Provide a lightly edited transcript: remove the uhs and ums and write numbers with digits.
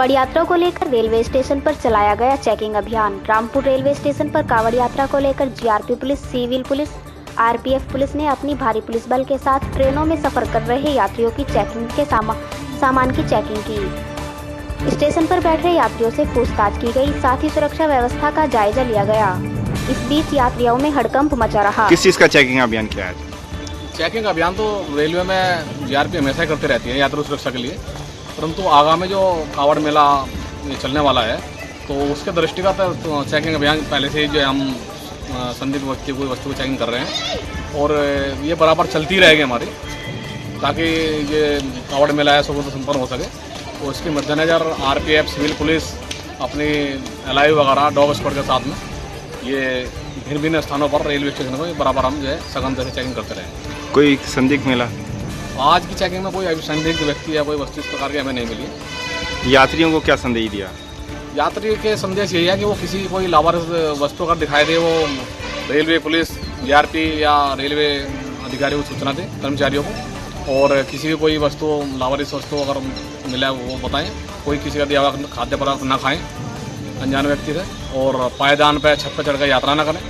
कावड़ यात्रा को लेकर रेलवे स्टेशन पर चलाया गया चेकिंग अभियान। रामपुर रेलवे स्टेशन पर कावड़ यात्रा को लेकर GRP police, civil police, RPF police ने अपनी भारी पुलिस बल के साथ ट्रेनों में सफर कर रहे यात्रियों की चेकिंग के सामान की चेकिंग की। स्टेशन पर बैठ रहे यात्रियों से पूछताछ की गई, साथ ही सुरक्षा व्यवस्था का जायजा लिया गया। इस बीच यात्रियों में हड़कंप मचा रहा। किस चीज़ का चेकिंग अभियान किया है? चेकिंग अभियान तो रेलवे में जीआरपी हमेशा करते रहती है यात्री सुरक्षा के लिए, परंतु आगामी जो कावड़ मेला चलने वाला है तो उसके दृष्टिगत तो चेकिंग अभियान पहले से ही जो हम संदिग्ध व्यक्ति को वस्तु की चेकिंग कर रहे हैं और ये बराबर चलती रहेगी हमारी, ताकि ये कावड़ मेला है सुगम संपन्न हो सके। तो इसके मद्देनज़र आरपीएफ, सिविल पुलिस अपनी एलआई वगैरह डॉग स्क्वाड के साथ में ये भिन्न भिन्न स्थानों पर रेलवे स्टेशन को बराबर हम जो है सघनता से चेकिंग करते रहे। कोई संदिग्ध मिला? आज की चेकिंग में कोई अभी संदिग्ध व्यक्ति या कोई वस्तु इस प्रकार की हमें नहीं मिली है। यात्रियों को क्या संदेश दिया? यात्री के संदेश यही है कि वो किसी कोई लावारिस वस्तु अगर दिखाई दे वो रेलवे पुलिस, जीआरपी या रेलवे अधिकारियों को सूचना दे, कर्मचारियों को, और किसी भी कोई वस्तु लावारिस वस्तु अगर मिला वो बताएं। कोई किसी का दिया हुआ खाद्य पदार्थ ना खाएं अनजान व्यक्ति से, और पायदान पर छत पर चढ़कर यात्रा ना करें।